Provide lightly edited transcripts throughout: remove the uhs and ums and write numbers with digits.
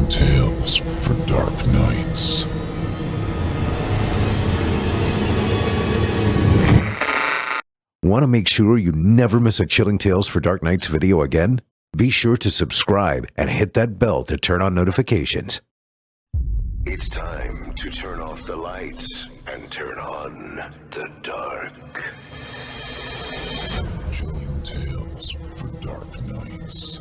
Chilling tales for dark nights. Want to make sure you never miss a Chilling Tales for Dark Nights video again? Be sure to subscribe and hit that bell to turn on notifications. It's time to turn off the lights and turn on the dark. Chilling tales for dark nights.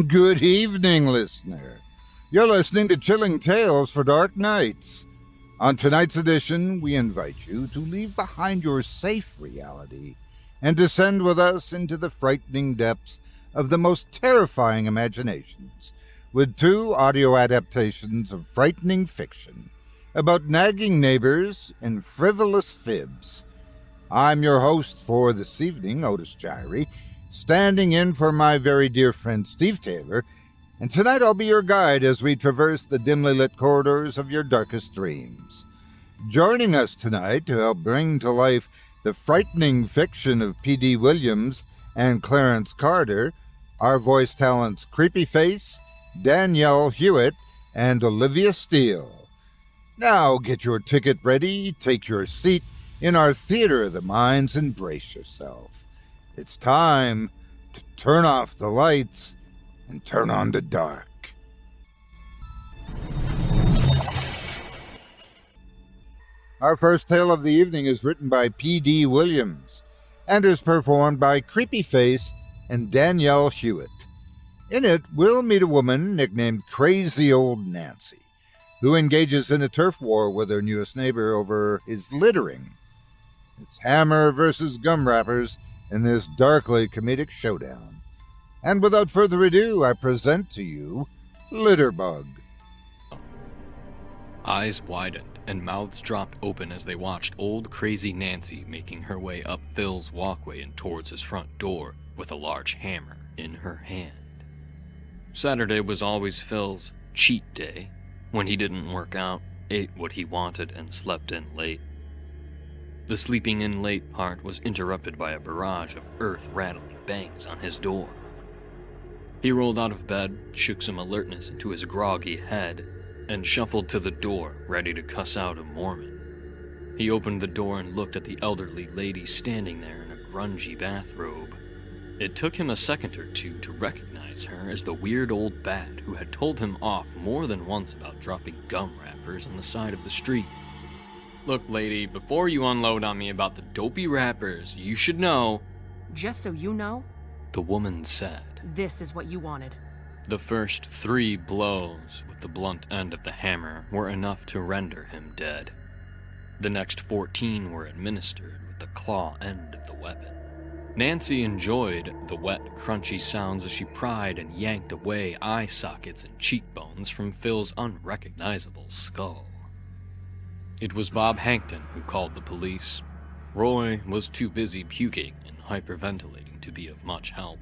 Good evening, listener. You're listening to Chilling Tales for Dark Nights. On tonight's edition, we invite you to leave behind your safe reality and descend with us into the frightening depths of the most terrifying imaginations with two audio adaptations of frightening fiction about nagging neighbors and frivolous fibs. I'm your host for this evening, Otis Jiry, standing in for my very dear friend Steve Taylor, and tonight I'll be your guide as we traverse the dimly lit corridors of your darkest dreams. Joining us tonight to help bring to life the frightening fiction of P.D. Williams and Clarence Carter are voice talents Creepyface, Danielle Hewitt, and Olivia Steele. Now get your ticket ready, take your seat in our theater of the minds, and brace yourself. It's time to turn off the lights and turn on the dark. Our first tale of the evening is written by P.D. Williams and is performed by Creepyface and Danielle Hewitt. In it, we'll meet a woman nicknamed Crazy Old Nancy, who engages in a turf war with her newest neighbor over his littering. It's hammer versus gum wrappers in this darkly comedic showdown. And without further ado, I present to you Litterbug. Eyes widened and mouths dropped open as they watched old crazy Nancy making her way up Phil's walkway and towards his front door with a large hammer in her hand. Saturday was always Phil's cheat day, when he didn't work out, ate what he wanted, and slept in late. The sleeping in late part was interrupted by a barrage of earth-rattling bangs on his door. He rolled out of bed, shook some alertness into his groggy head, and shuffled to the door, ready to cuss out a Mormon. He opened the door and looked at the elderly lady standing there in a grungy bathrobe. It took him a second or two to recognize her as the weird old bat who had told him off more than once about dropping gum wrappers on the side of the street. "Look, lady, before you unload on me about the dopey wrappers, you should know..." "Just so you know," the woman said. "this is what you wanted." The first 3 blows with the blunt end of the hammer were enough to render him dead. The next 14 were administered with the claw end of the weapon. Nancy enjoyed the wet, crunchy sounds as she pried and yanked away eye sockets and cheekbones from Phil's unrecognizable skull. It was Bob Hankton who called the police. Roy was too busy puking and hyperventilating to be of much help.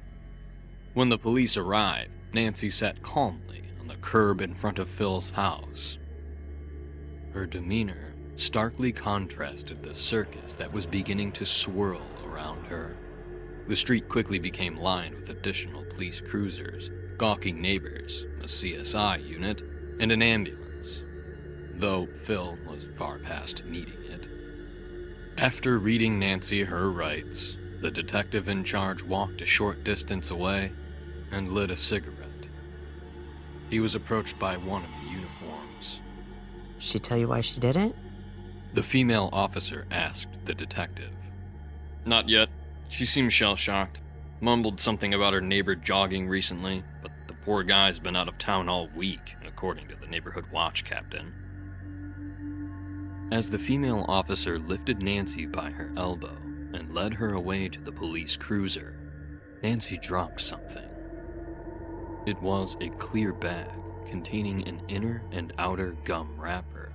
When the police arrived, Nancy sat calmly on the curb in front of Phil's house. Her demeanor starkly contrasted the circus that was beginning to swirl around her. The street quickly became lined with additional police cruisers, gawking neighbors, a CSI unit, and an ambulance, though Phil was far past needing it. After reading Nancy her rights, the detective in charge walked a short distance away and lit a cigarette. He was approached by one of the uniforms. "She tell you why she did it?" The female officer asked the detective. "Not yet. She seemed shell-shocked. Mumbled something about her neighbor jogging recently, but the poor guy's been out of town all week, according to the neighborhood watch captain." As the female officer lifted Nancy by her elbow and led her away to the police cruiser, Nancy dropped something. It was a clear bag containing an inner and outer gum wrapper,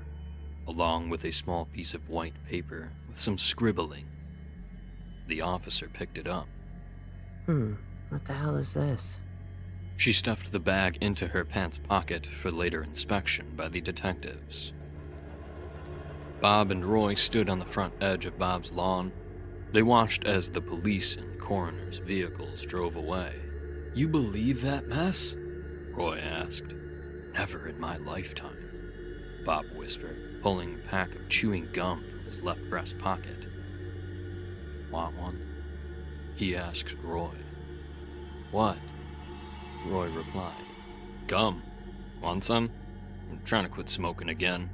along with a small piece of white paper with some scribbling. The officer picked it up. What the hell is this? She stuffed the bag into her pants pocket for later inspection by the detectives. Bob and Roy stood on the front edge of Bob's lawn. They watched as the police and coroner's vehicles drove away. "You believe that mess?" Roy asked. "Never in my lifetime," Bob whispered, pulling a pack of chewing gum from his left breast pocket. "Want one?" he asked Roy. "What?" Roy replied. "Gum. Want some? I'm trying to quit smoking again.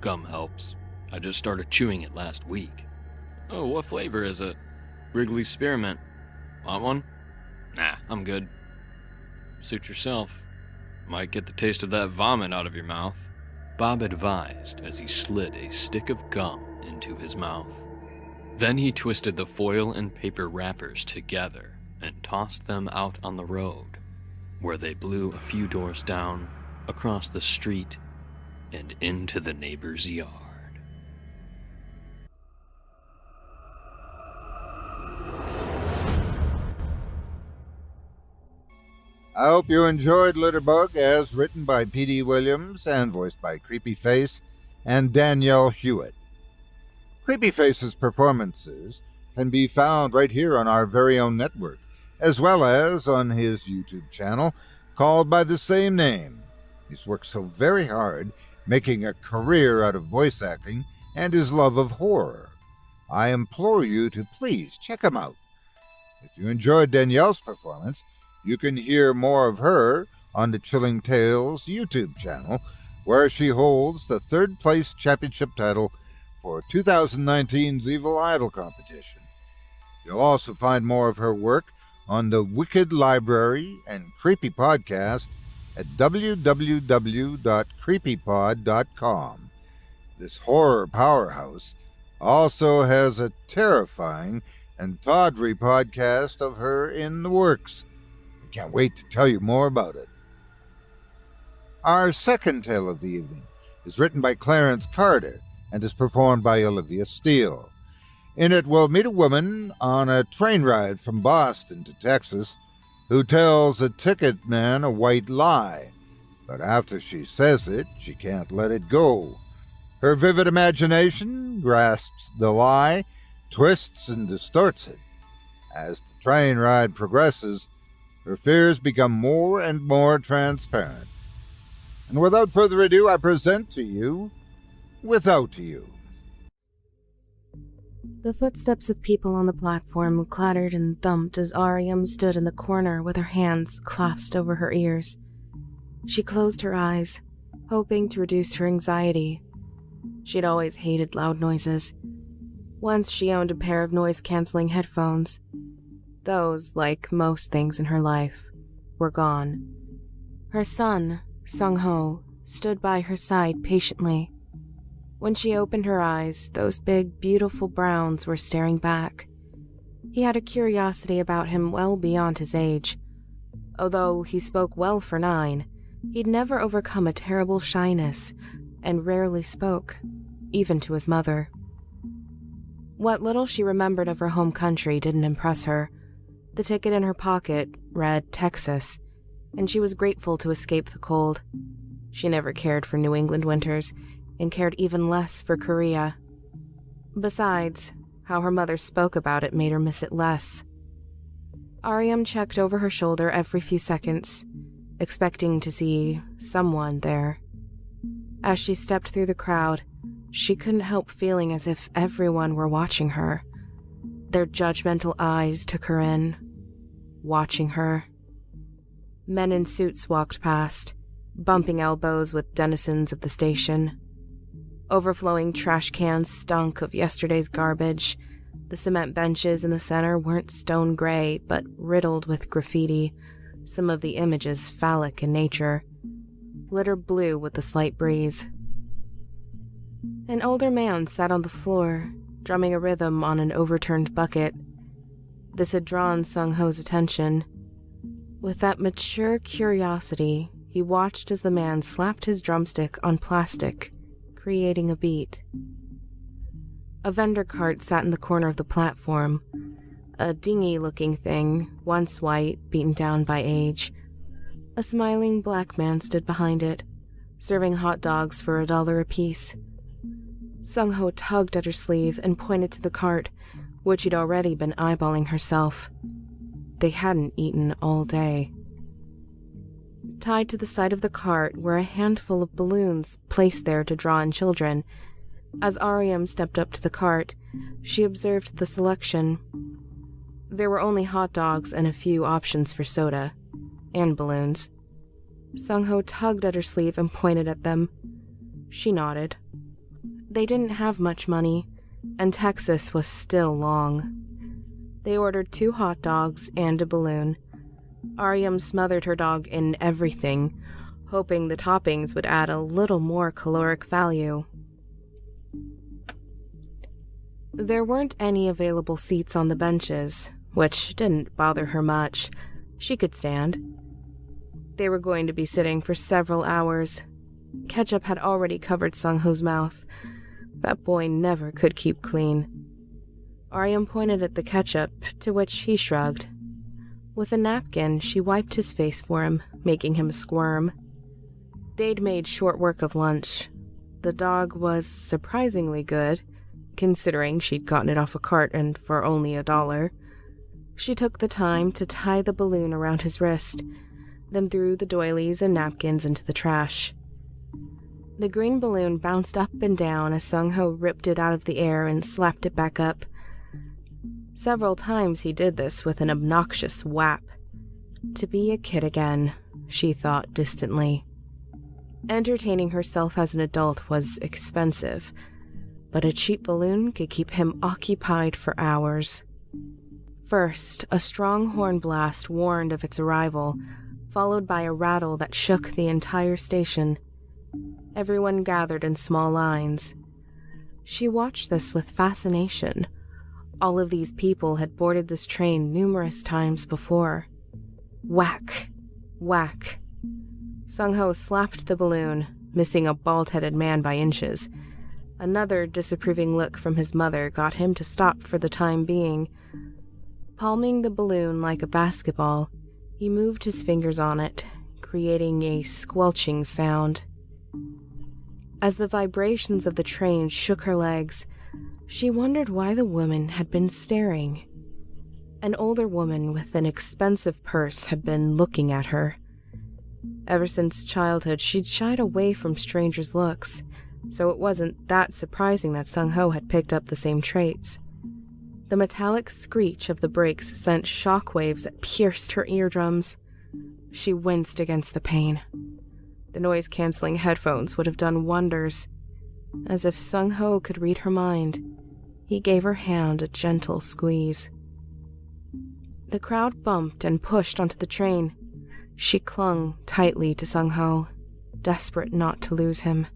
Gum helps. I just started chewing it last week." "Oh, what flavor is it?" "Wrigley Spearmint. Want one?" "Nah, I'm good." "Suit yourself. Might get the taste of that vomit out of your mouth," Bob advised as he slid a stick of gum into his mouth. Then he twisted the foil and paper wrappers together and tossed them out on the road, where they blew a few doors down, across the street, and into the neighbor's yard. I hope you enjoyed Litterbug, as written by P.D. Williams and voiced by Creepyface and Danielle Hewitt. Creepyface's performances can be found right here on our very own network, as well as on his YouTube channel called by the same name. He's worked so very hard, making a career out of voice acting and his love of horror. I implore you to please check him out. If you enjoyed Danielle's performance, you can hear more of her on the Chilling Tales YouTube channel, where she holds the third place championship title for 2019's Evil Idol competition. You'll also find more of her work on the Wicked Library and Creepy Podcast at www.creepypod.com. This horror powerhouse also has a terrifying and tawdry podcast of her in the works. I can't wait to tell you more about it. Our second tale of the evening is written by Clarence Carter and is performed by Olivia Steele. In it, we'll meet a woman on a train ride from Boston to Texas who tells a ticket man a white lie, but after she says it, she can't let it go. Her vivid imagination grasps the lie, twists and distorts it. As the train ride progresses, her fears become more and more transparent. And without further ado, I present to you Without You. The footsteps of people on the platform clattered and thumped as Ariam stood in the corner with her hands clasped over her ears. She closed her eyes, hoping to reduce her anxiety. She'd always hated loud noises. Once she owned a pair of noise-canceling headphones. Those, like most things in her life, were gone. Her son, Sung-ho, stood by her side patiently. When she opened her eyes, those big, beautiful browns were staring back. He had a curiosity about him well beyond his age. Although he spoke well for 9, he'd never overcome a terrible shyness, and rarely spoke, even to his mother. What little she remembered of her home country didn't impress her. The ticket in her pocket read Texas, and she was grateful to escape the cold. She never cared for New England winters, and cared even less for Korea. Besides, how her mother spoke about it made her miss it less. Ariam checked over her shoulder every few seconds, expecting to see someone there. As she stepped through the crowd, she couldn't help feeling as if everyone were watching her. Their judgmental eyes took her in, watching her. Men in suits walked past, bumping elbows with denizens of the station. Overflowing trash cans stunk of yesterday's garbage. The cement benches in the center weren't stone gray, but riddled with graffiti, some of the images phallic in nature. Litter blew with the slight breeze. An older man sat on the floor, drumming a rhythm on an overturned bucket. This had drawn Sung-ho's attention. With that mature curiosity, he watched as the man slapped his drumstick on plastic, creating a beat. A vendor cart sat in the corner of the platform, a dingy-looking thing, once white, beaten down by age. A smiling black man stood behind it, serving hot dogs for $1 apiece. Sung-ho tugged at her sleeve and pointed to the cart, which she'd already been eyeballing herself. They hadn't eaten all day. Tied to the side of the cart were a handful of balloons placed there to draw in children. As Ariam stepped up to the cart, she observed the selection. There were only hot dogs and a few options for soda, and balloons. Sung-ho tugged at her sleeve and pointed at them. She nodded. They didn't have much money, and Texas was still long. They ordered 2 hot dogs and a balloon. Ariam smothered her dog in everything, hoping the toppings would add a little more caloric value. There weren't any available seats on the benches, which didn't bother her much. She could stand. They were going to be sitting for several hours. Ketchup had already covered Sung-ho's mouth. That boy never could keep clean. Ariam pointed at the ketchup, to which he shrugged. With a napkin, she wiped his face for him, making him squirm. They'd made short work of lunch. The dog was surprisingly good, considering she'd gotten it off a cart and for only $1. She took the time to tie the balloon around his wrist, then threw the doilies and napkins into the trash. The green balloon bounced up and down as Sung-ho ripped it out of the air and slapped it back up. Several times he did this with an obnoxious whap. To be a kid again, she thought distantly. Entertaining herself as an adult was expensive, but a cheap balloon could keep him occupied for hours. First, a strong horn blast warned of its arrival, followed by a rattle that shook the entire station. Everyone gathered in small lines. She watched this with fascination. All of these people had boarded this train numerous times before. Whack! Whack! Sung-ho slapped the balloon, missing a bald-headed man by inches. Another disapproving look from his mother got him to stop for the time being. Palming the balloon like a basketball, he moved his fingers on it, creating a squelching sound. As the vibrations of the train shook her legs, she wondered why the woman had been staring. An older woman with an expensive purse had been looking at her. Ever since childhood, she'd shied away from strangers' looks, so it wasn't that surprising that Sung-ho had picked up the same traits. The metallic screech of the brakes sent shockwaves that pierced her eardrums. She winced against the pain. The noise-canceling headphones would have done wonders. As if Sung-ho could read her mind, he gave her hand a gentle squeeze. The crowd bumped and pushed onto the train. She clung tightly to Sung-ho, desperate not to lose him.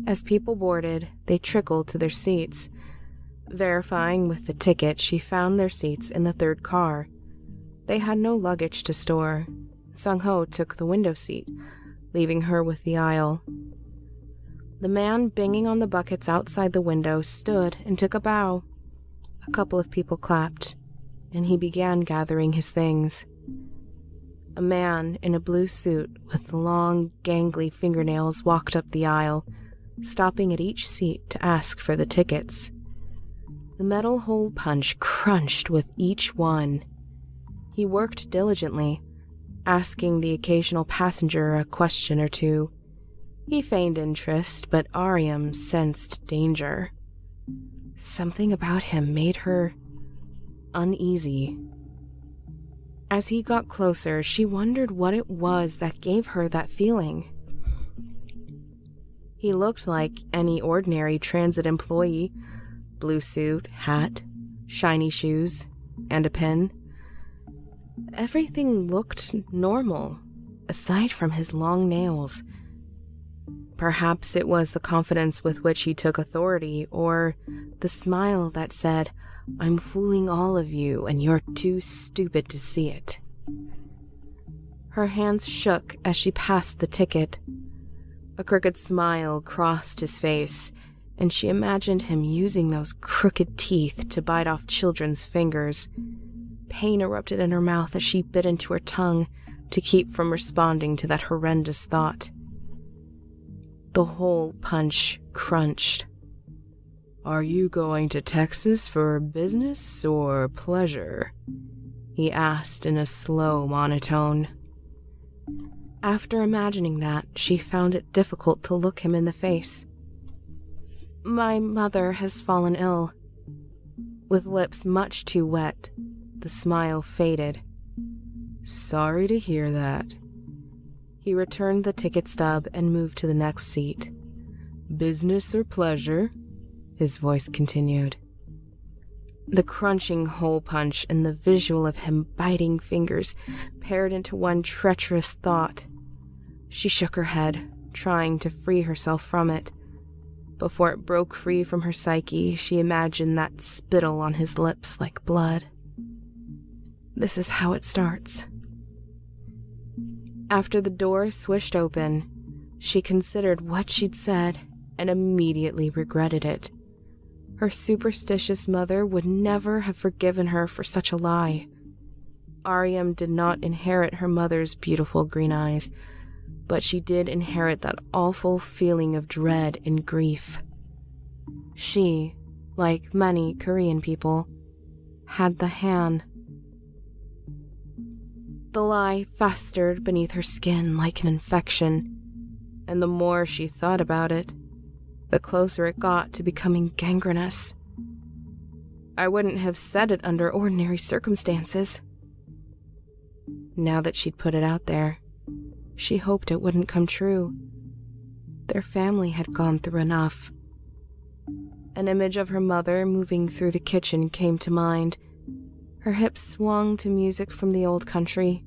As people boarded, they trickled to their seats. Verifying with the ticket, she found their seats in the third car. They had no luggage to store. Sung-ho took the window seat, leaving her with the aisle. The man banging on the buckets outside the window stood and took a bow. A couple of people clapped, and he began gathering his things. A man in a blue suit with long, gangly fingernails walked up the aisle, stopping at each seat to ask for the tickets. The metal hole punch crunched with each one. He worked diligently, asking the occasional passenger a question or two. He feigned interest, but Ariam sensed danger. Something about him made her uneasy. As he got closer, she wondered what it was that gave her that feeling. He looked like any ordinary transit employee. Blue suit, hat, shiny shoes, and a pen. Everything looked normal, aside from his long nails. Perhaps it was the confidence with which he took authority, or the smile that said, I'm fooling all of you, and you're too stupid to see it. Her hands shook as she passed the ticket. A crooked smile crossed his face, and she imagined him using those crooked teeth to bite off children's fingers. Pain erupted in her mouth as she bit into her tongue to keep from responding to that horrendous thought. The hole punch crunched. "Are you going to Texas for business or pleasure?" he asked in a slow monotone. After imagining that, she found it difficult to look him in the face. "My mother has fallen ill." With lips much too wet, the smile faded. "Sorry to hear that." He returned the ticket stub and moved to the next seat. "Business or pleasure?" his voice continued. The crunching hole punch and the visual of him biting fingers paired into one treacherous thought. She shook her head, trying to free herself from it. Before it broke free from her psyche, she imagined that spittle on his lips like blood. This is how it starts. After the door swished open, she considered what she'd said and immediately regretted it. Her superstitious mother would never have forgiven her for such a lie. Ariam did not inherit her mother's beautiful green eyes, but she did inherit that awful feeling of dread and grief. She, like many Korean people, had the Han. The lie festered beneath her skin like an infection, and the more she thought about it, the closer it got to becoming gangrenous. I wouldn't have said it under ordinary circumstances. Now that she'd put it out there, she hoped it wouldn't come true. Their family had gone through enough. An image of her mother moving through the kitchen came to mind. Her hips swung to music from the old country.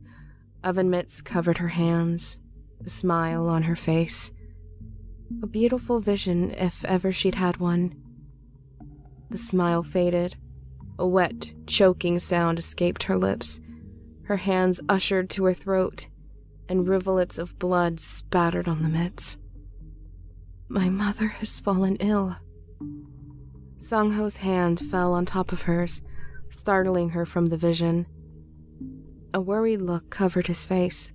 Oven mitts covered her hands, a smile on her face. A beautiful vision if ever she'd had one. The smile faded. A wet, choking sound escaped her lips. Her hands ushered to her throat, and rivulets of blood spattered on the mitts. "My mother has fallen ill." Sung-ho's hand fell on top of hers, startling her from the vision. A worried look covered his face,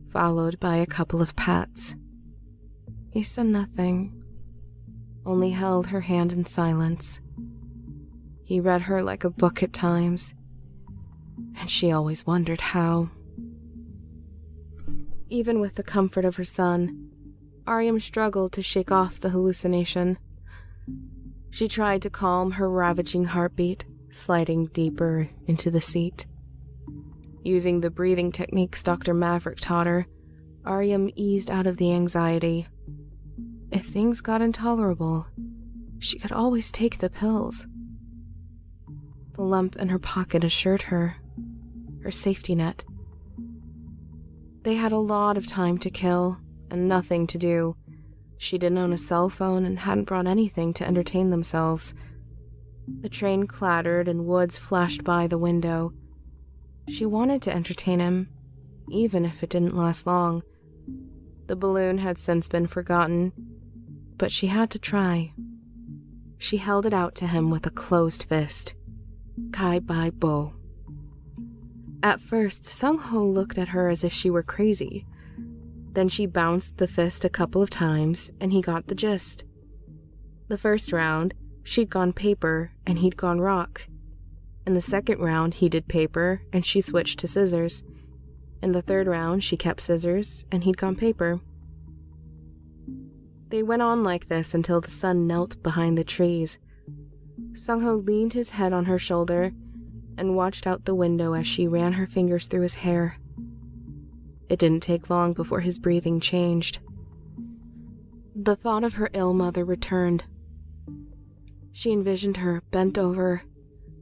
followed by a couple of pats. He said nothing, only held her hand in silence. He read her like a book at times, and she always wondered how. Even with the comfort of her son, Ariam struggled to shake off the hallucination. She tried to calm her ravaging heartbeat, sliding deeper into the seat. Using the breathing techniques Dr. Maverick taught her, Ariam eased out of the anxiety. If things got intolerable, she could always take the pills. The lump in her pocket assured her safety net. They had a lot of time to kill and nothing to do. She didn't own a cell phone and hadn't brought anything to entertain themselves. The train clattered and Woods flashed by the window. She wanted to entertain him, even if it didn't last long. The balloon had since been forgotten, but she had to try. She held it out to him with a closed fist. Kai bai bo. At first, Sung-ho looked at her as if she were crazy. Then she bounced the fist a couple of times, and he got the gist. The first round, she'd gone paper, and he'd gone rock. In the second round, he did paper, and she switched to scissors. In the third round, she kept scissors, and he'd gone paper. They went on like this until the sun knelt behind the trees. Sung-ho leaned his head on her shoulder and watched out the window as she ran her fingers through his hair. It didn't take long before his breathing changed. The thought of her ill mother returned. She envisioned her bent over,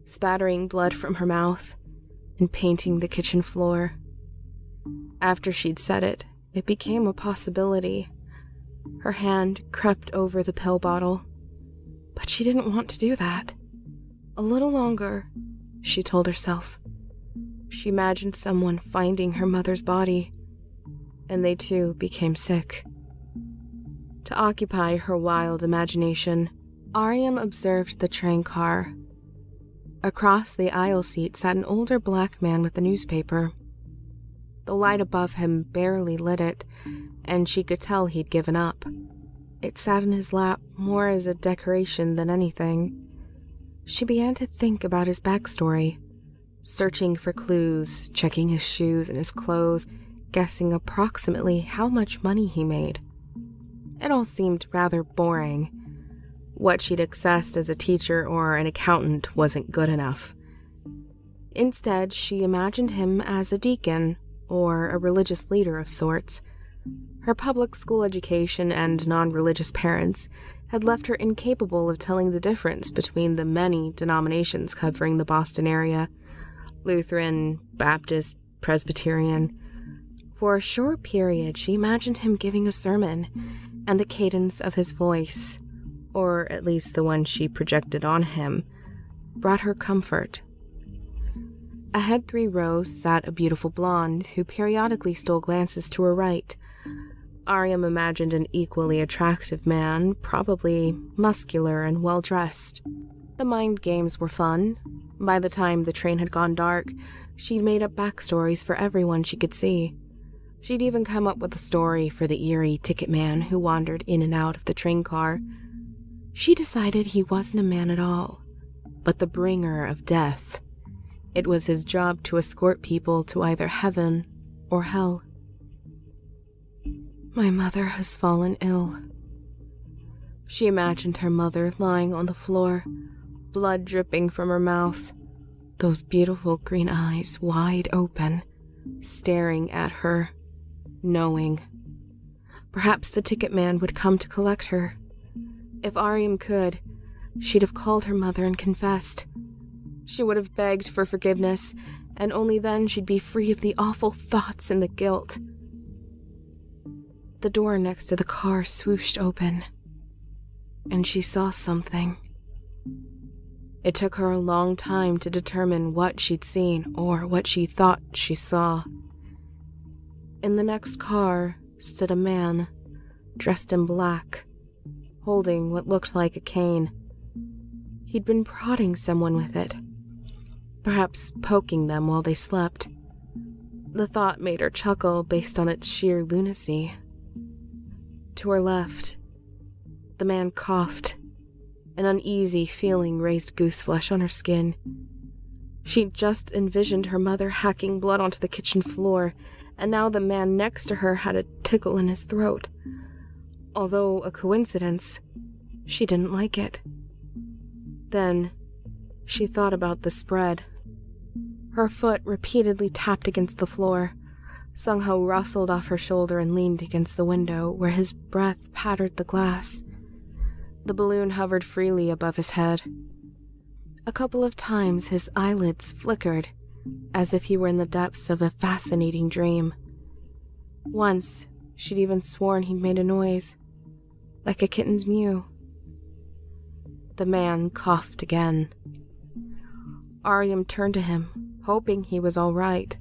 spattering blood from her mouth, and painting the kitchen floor. After she'd said it, it became a possibility. Her hand crept over the pill bottle, but she didn't want to do that. A little longer, she told herself. She imagined someone finding her mother's body, and they too became sick. To occupy her wild imagination, Ariam observed the train car. Across the aisle seat sat an older black man with a newspaper. The light above him barely lit it, and she could tell he'd given up. It sat in his lap more as a decoration than anything. She began to think about his backstory, searching for clues, checking his shoes and his clothes, guessing approximately how much money he made. It all seemed rather boring. What she'd accessed as a teacher or an accountant wasn't good enough. Instead, she imagined him as a deacon or a religious leader of sorts. Her public school education and non-religious parents had left her incapable of telling the difference between the many denominations covering the Boston area: Lutheran, Baptist, Presbyterian. For a short period, she imagined him giving a sermon, and the cadence of his voice, or at least the one she projected on him, brought her comfort. Ahead 3 rows sat a beautiful blonde who periodically stole glances to her right. Ariam imagined an equally attractive man, probably muscular and well-dressed. The mind games were fun. By the time the train had gone dark, she'd made up backstories for everyone she could see. She'd even come up with a story for the eerie ticket man who wandered in and out of the train car. She decided he wasn't a man at all, but the bringer of death. It was his job to escort people to either heaven or hell. My mother has fallen ill. She imagined her mother lying on the floor, blood dripping from her mouth, those beautiful green eyes wide open, staring at her, knowing. Perhaps the ticket man would come to collect her. If Ariam could, she'd have called her mother and confessed. She would have begged for forgiveness, and only then she'd be free of the awful thoughts and the guilt. The door next to the car swooshed open, and she saw something. It took her a long time to determine what she'd seen or what she thought she saw. In the next car stood a man, dressed in black, holding what looked like a cane. He'd been prodding someone with it, perhaps poking them while they slept. The thought made her chuckle based on its sheer lunacy. To her left, the man coughed. An uneasy feeling raised gooseflesh on her skin. She'd just envisioned her mother hacking blood onto the kitchen floor, and now the man next to her had a tickle in his throat. Although a coincidence, she didn't like it. Then, she thought about the spread. Her foot repeatedly tapped against the floor. Sung-ho rustled off her shoulder and leaned against the window, where his breath pattered the glass. The balloon hovered freely above his head. A couple of times his eyelids flickered, as if he were in the depths of a fascinating dream. Once, she'd even sworn he'd made a noise, like a kitten's mew. The man coughed again. Ariam turned to him, hoping he was all right.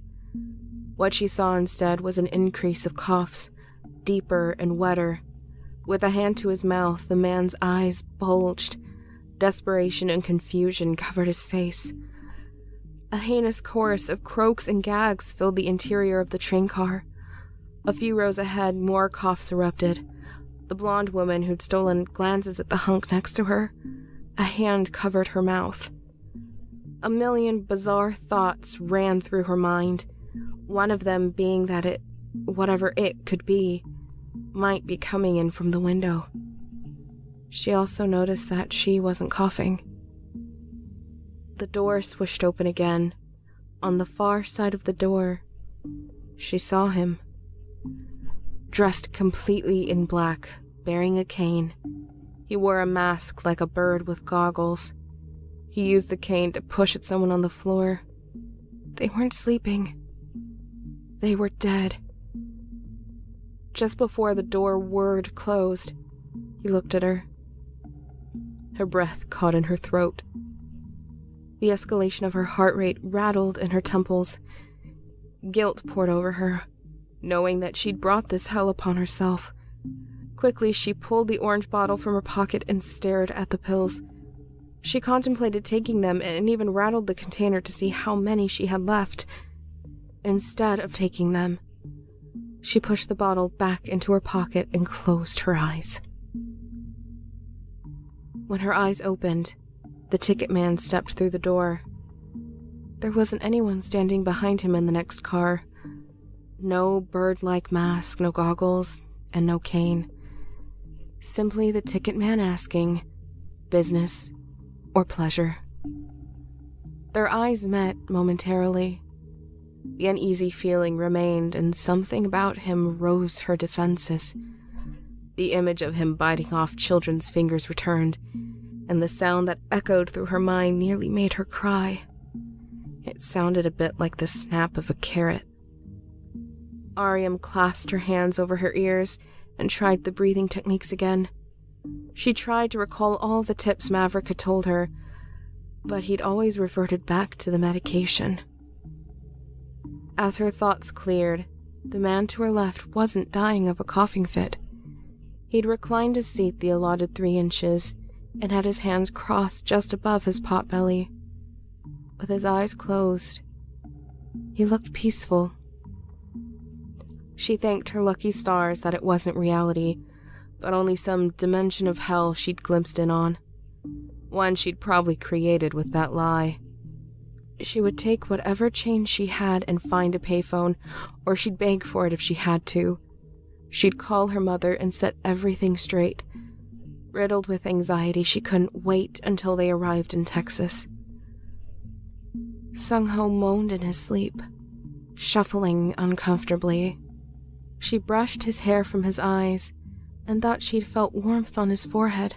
What she saw instead was an increase of coughs, deeper and wetter. With a hand to his mouth, the man's eyes bulged. Desperation and confusion covered his face. A heinous chorus of croaks and gags filled the interior of the train car. A few rows ahead, more coughs erupted. The blonde woman who'd stolen glances at the hunk next to her, a hand covered her mouth. A million bizarre thoughts ran through her mind, one of them being that it, whatever it could be, might be coming in from the window. She also noticed that she wasn't coughing. The door swished open again. On the far side of the door, she saw him. Dressed completely in black, bearing a cane. He wore a mask like a bird with goggles. He used the cane to push at someone on the floor. They weren't sleeping. They were dead. Just before the door whirred closed, he looked at her. Her breath caught in her throat. The escalation of her heart rate rattled in her temples. Guilt poured over her, knowing that she'd brought this hell upon herself. Quickly, she pulled the orange bottle from her pocket and stared at the pills. She contemplated taking them and even rattled the container to see how many she had left. Instead of taking them, she pushed the bottle back into her pocket and closed her eyes. When her eyes opened, the ticket man stepped through the door. There wasn't anyone standing behind him in the next car. No bird-like mask, no goggles, and no cane. Simply the ticket man asking, business or pleasure. Their eyes met momentarily. The uneasy feeling remained, and something about him rose her defenses. The image of him biting off children's fingers returned, and the sound that echoed through her mind nearly made her cry. It sounded a bit like the snap of a carrot. Ariam clasped her hands over her ears and tried the breathing techniques again. She tried to recall all the tips Maverick had told her, but he'd always reverted back to the medication. As her thoughts cleared, the man to her left wasn't dying of a coughing fit. He'd reclined his seat the allotted 3 inches and had his hands crossed just above his potbelly. With his eyes closed, he looked peaceful. She thanked her lucky stars that it wasn't reality, but only some dimension of hell she'd glimpsed in on. One she'd probably created with that lie. She would take whatever change she had and find a payphone, or she'd beg for it if she had to. She'd call her mother and set everything straight. Riddled with anxiety, she couldn't wait until they arrived in Texas. Sung-ho moaned in his sleep, shuffling uncomfortably. She brushed his hair from his eyes and thought she'd felt warmth on his forehead.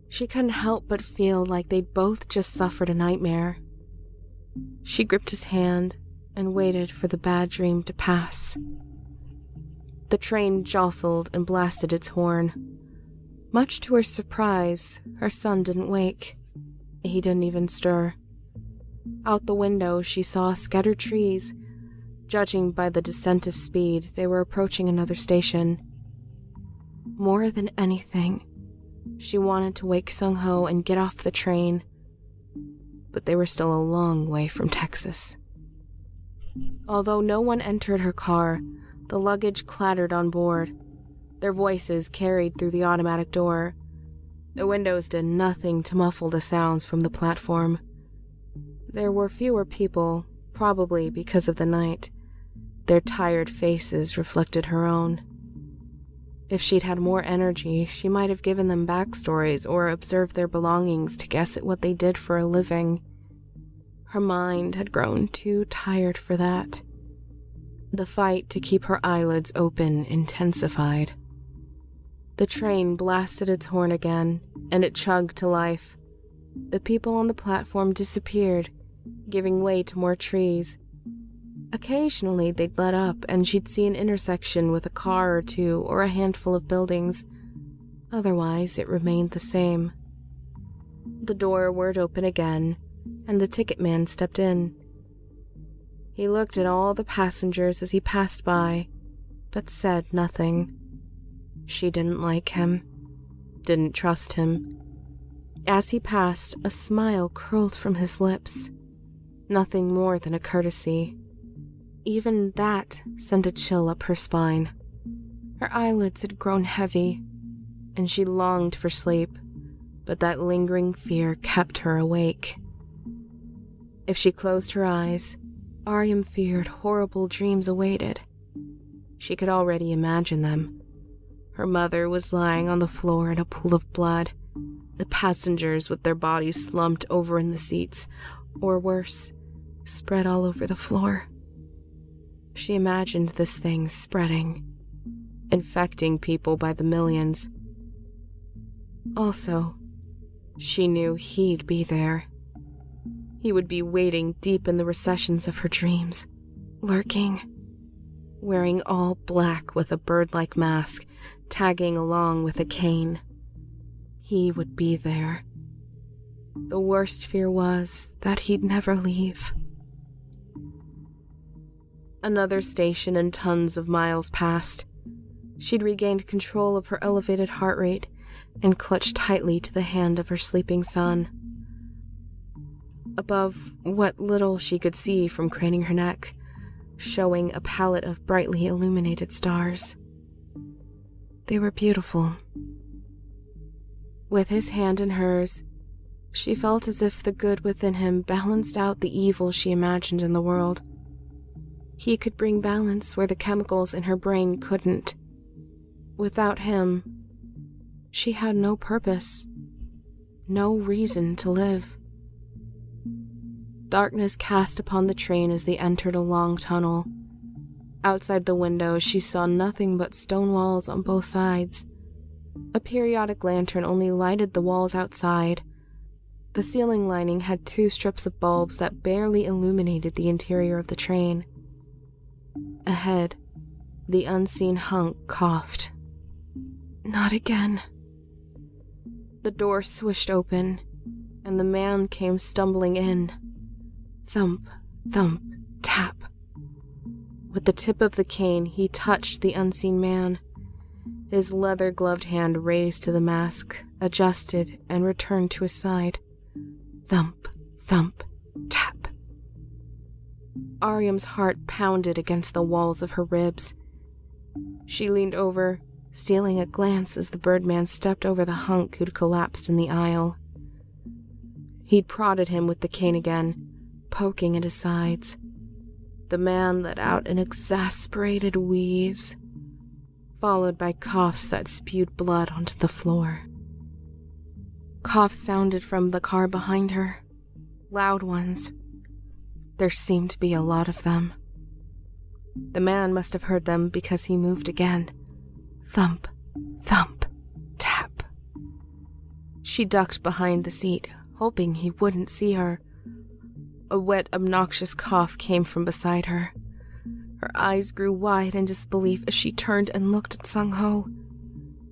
She couldn't help but feel like they'd both just suffered a nightmare. She gripped his hand and waited for the bad dream to pass. The train jostled and blasted its horn. Much to her surprise, her son didn't wake. He didn't even stir. Out the window, she saw scattered trees. Judging by the descent of speed, they were approaching another station. More than anything, she wanted to wake Sung-ho and get off the train. But they were still a long way from Texas. Although no one entered her car, the luggage clattered on board. Their voices carried through the automatic door. The windows did nothing to muffle the sounds from the platform. There were fewer people, probably because of the night. Their tired faces reflected her own. If she'd had more energy, she might have given them backstories or observed their belongings to guess at what they did for a living. Her mind had grown too tired for that. The fight to keep her eyelids open intensified. The train blasted its horn again, and it chugged to life. The people on the platform disappeared, giving way to more trees. Occasionally they'd let up and she'd see an intersection with a car or two or a handful of buildings. Otherwise, it remained the same. The door whirred open again, and the ticket man stepped in. He looked at all the passengers as he passed by, but said nothing. She didn't like him, didn't trust him. As he passed, a smile curled from his lips. Nothing more than a courtesy. Even that sent a chill up her spine. Her eyelids had grown heavy, and she longed for sleep, but that lingering fear kept her awake. If she closed her eyes, Ariam feared horrible dreams awaited. She could already imagine them. Her mother was lying on the floor in a pool of blood, the passengers with their bodies slumped over in the seats, or worse, spread all over the floor. She imagined this thing spreading, infecting people by the millions. Also, she knew he'd be there. He would be waiting deep in the recessions of her dreams, lurking, wearing all black with a bird-like mask, tagging along with a cane. He would be there. The worst fear was that he'd never leave. Another station and tons of miles passed. She'd regained control of her elevated heart rate and clutched tightly to the hand of her sleeping son. Above what little she could see from craning her neck, showing a palette of brightly illuminated stars. They were beautiful. With his hand in hers, she felt as if the good within him balanced out the evil she imagined in the world. He could bring balance where the chemicals in her brain couldn't. Without him, she had no purpose, no reason to live. Darkness cast upon the train as they entered a long tunnel. Outside the window, she saw nothing but stone walls on both sides. A periodic lantern only lighted the walls outside. The ceiling lining had 2 strips of bulbs that barely illuminated the interior of the train. Ahead, the unseen hunk coughed. Not again. The door swished open, and the man came stumbling in. Thump, thump, tap. With the tip of the cane, he touched the unseen man. His leather-gloved hand raised to the mask, adjusted, and returned to his side. Thump, thump, tap. Ariam's heart pounded against the walls of her ribs. She leaned over, stealing a glance as the Birdman stepped over the hunk who'd collapsed in the aisle. He'd prodded him with the cane again, poking at his sides. The man let out an exasperated wheeze, followed by coughs that spewed blood onto the floor. Coughs sounded from the car behind her, loud ones. There seemed to be a lot of them. The man must have heard them because he moved again. Thump, thump, tap. She ducked behind the seat, hoping he wouldn't see her. A wet, obnoxious cough came from beside her. Her eyes grew wide in disbelief as she turned and looked at Sung-ho.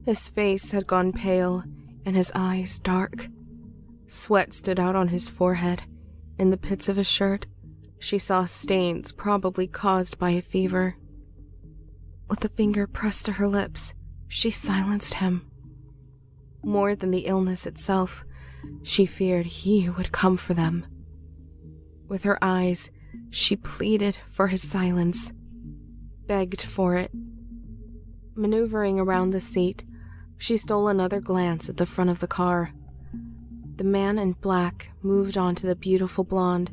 His face had gone pale, and his eyes dark. Sweat stood out on his forehead. In the pits of his shirt, she saw stains probably caused by a fever. With a finger pressed to her lips, she silenced him. More than the illness itself, she feared he would come for them. With her eyes, she pleaded for his silence, begged for it. Maneuvering around the seat, she stole another glance at the front of the car. The man in black moved on to the beautiful blonde,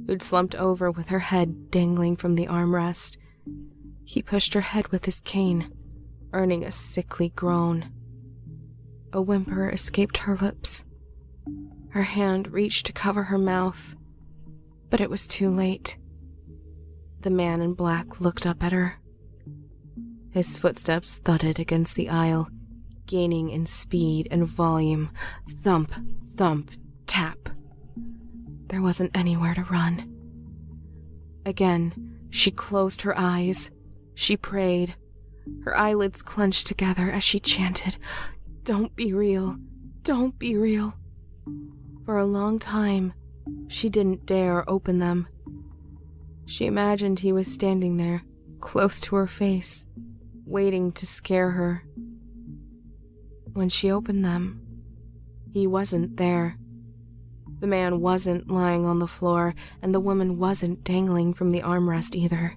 who'd slumped over with her head dangling from the armrest. He pushed her head with his cane, earning a sickly groan. A whimper escaped her lips. Her hand reached to cover her mouth, but it was too late. The man in black looked up at her. His footsteps thudded against the aisle, gaining in speed and volume. Thump, thump, tap. There wasn't anywhere to run. Again, she closed her eyes. She prayed. Her eyelids clenched together as she chanted, "Don't be real. Don't be real." For a long time, she didn't dare open them. She imagined he was standing there, close to her face, waiting to scare her. When she opened them, he wasn't there. The man wasn't lying on the floor, and the woman wasn't dangling from the armrest either.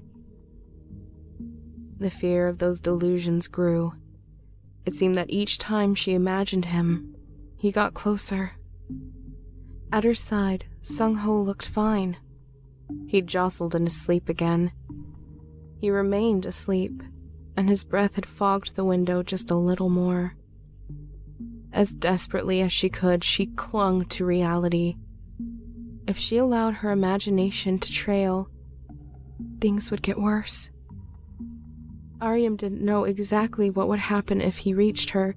The fear of those delusions grew. It seemed that each time she imagined him, he got closer. At her side, Sung-ho looked fine. He'd jostled in his sleep again. He remained asleep, and his breath had fogged the window just a little more. As desperately as she could, she clung to reality. If she allowed her imagination to trail, things would get worse. Ariam didn't know exactly what would happen if he reached her,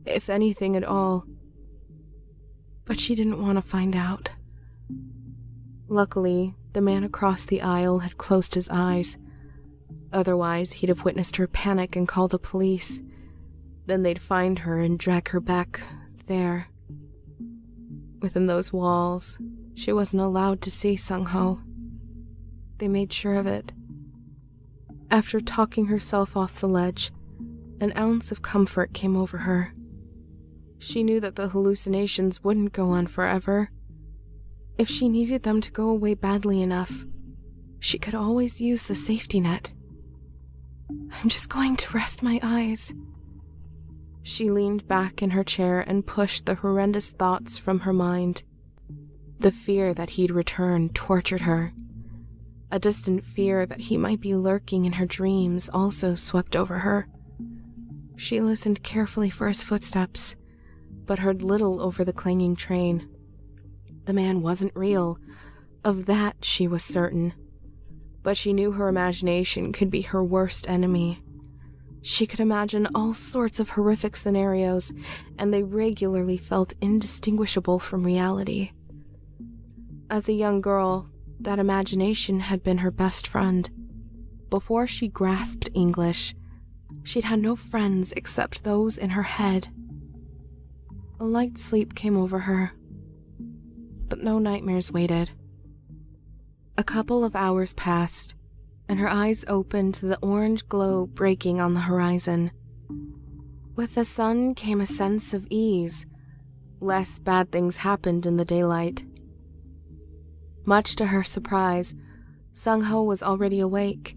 if anything at all. But she didn't want to find out. Luckily, the man across the aisle had closed his eyes. Otherwise, he'd have witnessed her panic and call the police. Then they'd find her and drag her back there. Within those walls, she wasn't allowed to see Sung-ho. They made sure of it. After talking herself off the ledge, an ounce of comfort came over her. She knew that the hallucinations wouldn't go on forever. If she needed them to go away badly enough, she could always use the safety net. I'm just going to rest my eyes. She leaned back in her chair and pushed the horrendous thoughts from her mind. The fear that he'd return tortured her. A distant fear that he might be lurking in her dreams also swept over her. She listened carefully for his footsteps, but heard little over the clanging train. The man wasn't real. Of that she was certain. But she knew her imagination could be her worst enemy. She could imagine all sorts of horrific scenarios, and they regularly felt indistinguishable from reality. As a young girl, that imagination had been her best friend. Before she grasped English, she'd had no friends except those in her head. A light sleep came over her, but no nightmares waited. A couple of hours passed, and her eyes opened to the orange glow breaking on the horizon. With the sun came a sense of ease. Less bad things happened in the daylight. Much to her surprise, Sung-ho was already awake.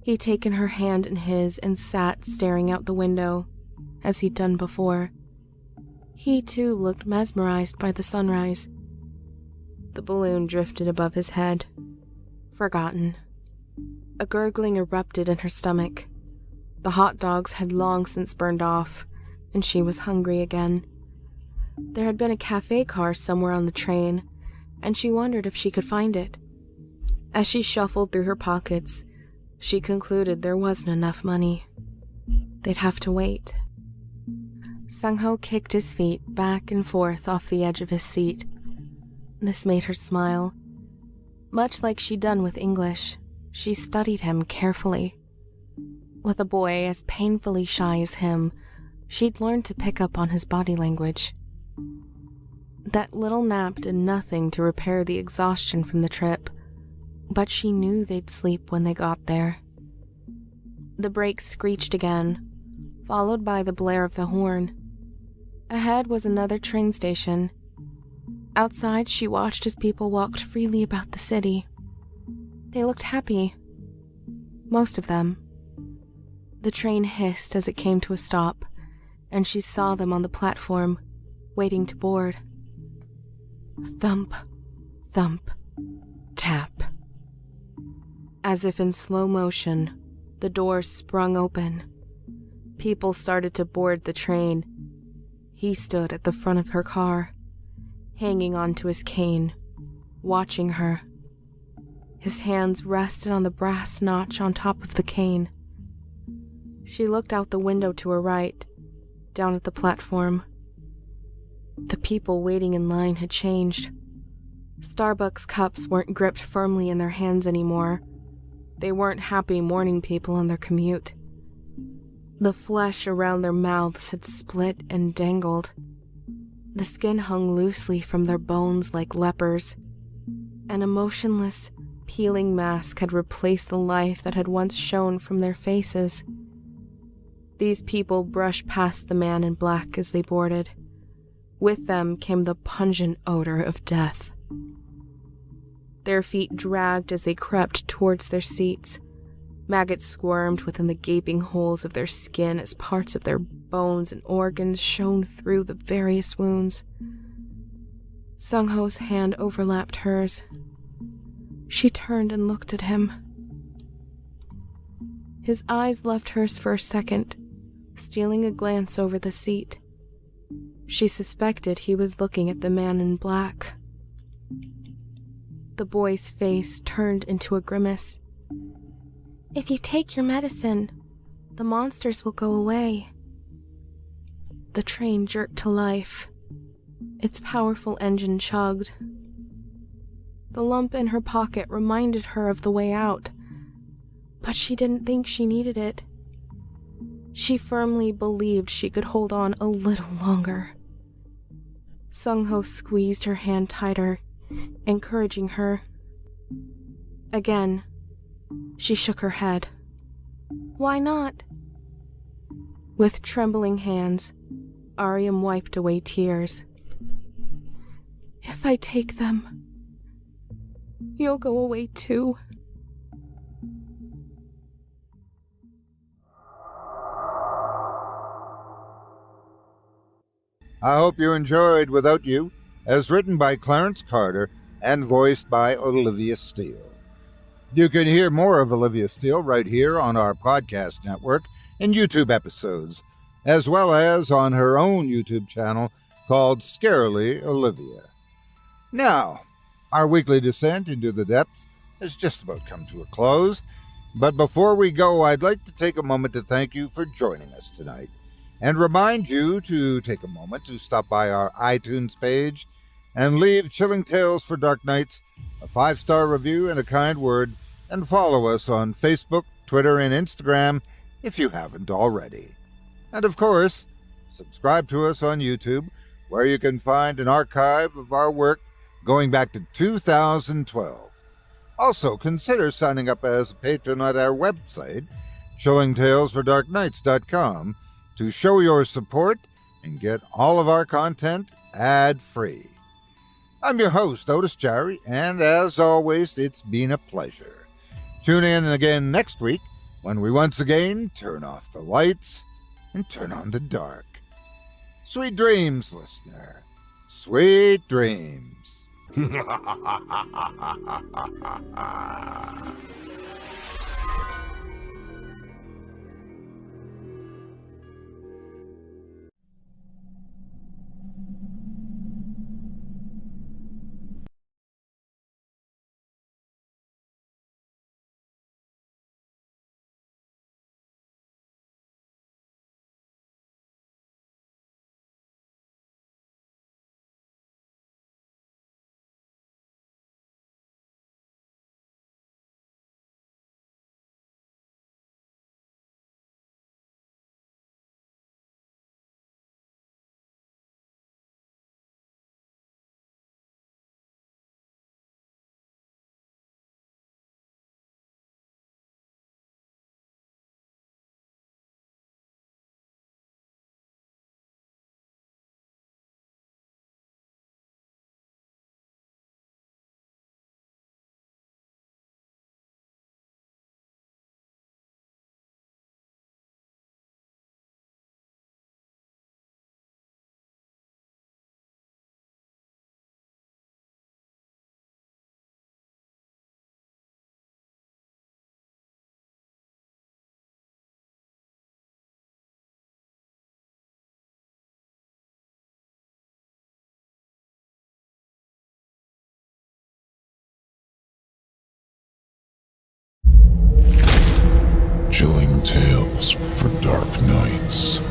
He'd taken her hand in his and sat staring out the window, as he'd done before. He too looked mesmerized by the sunrise. The balloon drifted above his head, forgotten. A gurgling erupted in her stomach. The hot dogs had long since burned off, and she was hungry again. There had been a cafe car somewhere on the train, and she wondered if she could find it. As she shuffled through her pockets, she concluded there wasn't enough money. They'd have to wait. Sung-ho kicked his feet back and forth off the edge of his seat. This made her smile. Much like she'd done with English, she studied him carefully. With a boy as painfully shy as him, she'd learned to pick up on his body language. That little nap did nothing to repair the exhaustion from the trip, but she knew they'd sleep when they got there. The brakes screeched again, followed by the blare of the horn. Ahead was another train station. Outside, she watched as people walked freely about the city. They looked happy. Most of them. The train hissed as it came to a stop, and she saw them on the platform, waiting to board. Thump, thump, tap. As if in slow motion, the doors sprung open. People started to board the train. He stood at the front of her car, hanging onto his cane, watching her. His hands rested on the brass notch on top of the cane. She looked out the window to her right, down at the platform. The people waiting in line had changed. Starbucks cups weren't gripped firmly in their hands anymore. They weren't happy morning people on their commute. The flesh around their mouths had split and dangled. The skin hung loosely from their bones like lepers. An emotionless, peeling mask had replaced the life that had once shone from their faces. These people brushed past the man in black as they boarded. With them came the pungent odor of death. Their feet dragged as they crept towards their seats. Maggots squirmed within the gaping holes of their skin as parts of their bones and organs shone through the various wounds. Sung-ho's hand overlapped hers. She turned and looked at him. His eyes left hers for a second, stealing a glance over the seat. She suspected he was looking at the man in black. The boy's face turned into a grimace. If you take your medicine, the monsters will go away. The train jerked to life. Its powerful engine chugged. The lump in her pocket reminded her of the way out, but she didn't think she needed it. She firmly believed she could hold on a little longer. Sung-ho squeezed her hand tighter, encouraging her. Again, she shook her head. Why not? With trembling hands, Aryam wiped away tears. If I take them, you'll go away too. I hope you enjoyed Without You, as written by Clarence Carter and voiced by Olivia Steele. You can hear more of Olivia Steele right here on our podcast network in YouTube episodes, as well as on her own YouTube channel called Scarily Olivia. Now, our weekly descent into the depths has just about come to a close, but before we go, I'd like to take a moment to thank you for joining us tonight, and remind you to take a moment to stop by our iTunes page and leave Chilling Tales for Dark Nights a 5-star review and a kind word, and follow us on Facebook, Twitter, and Instagram if you haven't already. And of course, subscribe to us on YouTube, where you can find an archive of our work going back to 2012. Also, consider signing up as a patron at our website, chillingtalesfordarknights.com, to show your support and get all of our content ad-free. I'm your host, Otis Jiry, and as always, it's been a pleasure. Tune in again next week when we once again turn off the lights and turn on the dark. Sweet dreams, listener. Sweet dreams. Chilling Tales for Dark Nights.